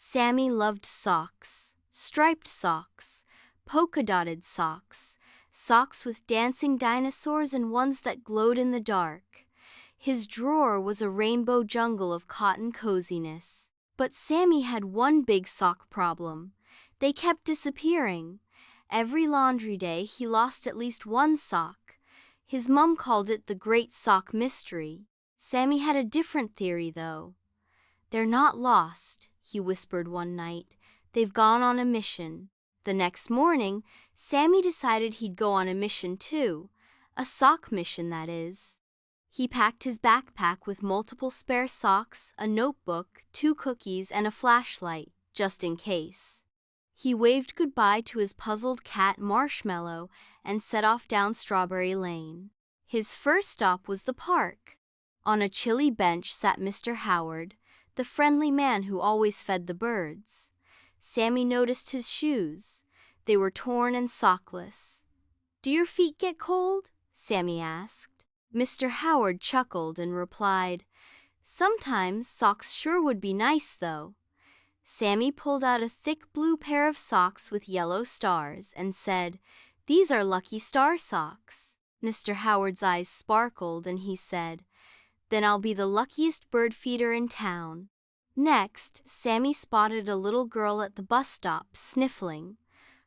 Sammy loved socks, striped socks, polka-dotted socks, socks with dancing dinosaurs and ones that glowed in the dark. His drawer was a rainbow jungle of cotton coziness. But Sammy had one big sock problem. They kept disappearing. Every laundry day he lost at least one sock. His mom called it the Great Sock Mystery. Sammy had a different theory, though. "They're not lost," he whispered one night. "They've gone on a mission." The next morning, Sammy decided he'd go on a mission too. A sock mission, that is. He packed his backpack with multiple spare socks, a notebook, 2 cookies, and a flashlight, just in case. He waved goodbye to his puzzled cat Marshmallow and set off down Strawberry Lane. His first stop was the park. On a chilly bench sat Mr. Howard, the friendly man who always fed the birds. Sammy noticed his shoes. They were torn and sockless. "Do your feet get cold?" Sammy asked. Mr. Howard chuckled and replied, "Sometimes socks sure would be nice, though." Sammy pulled out a thick blue pair of socks with yellow stars and said, "These are Lucky Star socks." Mr. Howard's eyes sparkled and he said, "Then I'll be the luckiest bird feeder in town." Next, Sammy spotted a little girl at the bus stop, sniffling.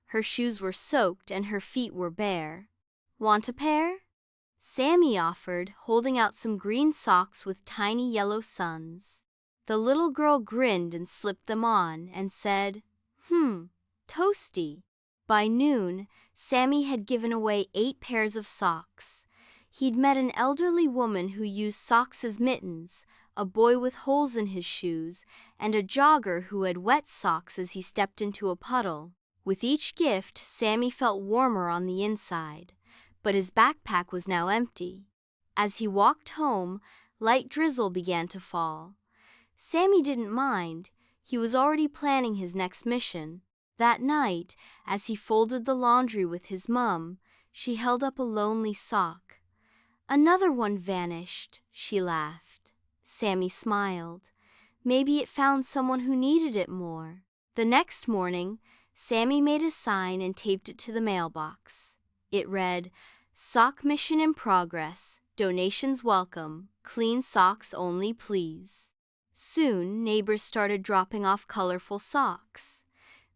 Her shoes were soaked and her feet were bare. "Want a pair?" Sammy offered, holding out some green socks with tiny yellow suns. The little girl grinned and slipped them on and said, "Toasty." By noon, Sammy had given away 8 pairs of socks. He'd met an elderly woman who used socks as mittens, a boy with holes in his shoes, and a jogger who had wet socks as he stepped into a puddle. With each gift, Sammy felt warmer on the inside. But his backpack was now empty. As he walked home, light drizzle began to fall. Sammy didn't mind. He was already planning his next mission. That night, as he folded the laundry with his mom, she held up a lonely sock. "Another one vanished," she laughed. Sammy smiled. Maybe it found someone who needed it more. The next morning, Sammy made a sign and taped it to the mailbox. It read, "Sock mission in progress. Donations welcome. Clean socks only, please." Soon, neighbors started dropping off colorful socks.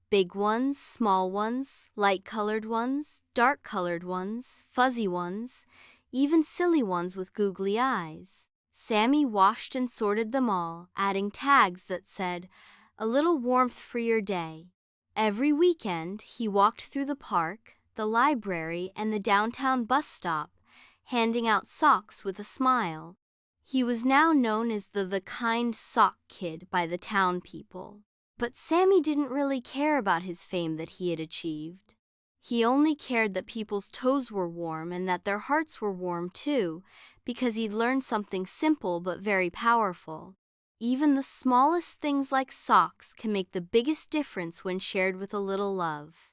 Big ones, small ones, light-colored ones, dark-colored ones, fuzzy ones, even silly ones with googly eyes. Sammy washed and sorted them all, adding tags that said, "A little warmth for your day." Every weekend, he walked through the park, the library, and the downtown bus stop, handing out socks with a smile. He was now known as the kind sock kid by the town people. But Sammy didn't really care about his fame that he had achieved. He only cared that people's toes were warm and that their hearts were warm too, because he'd learned something simple but very powerful. Even the smallest things like socks can make the biggest difference when shared with a little love.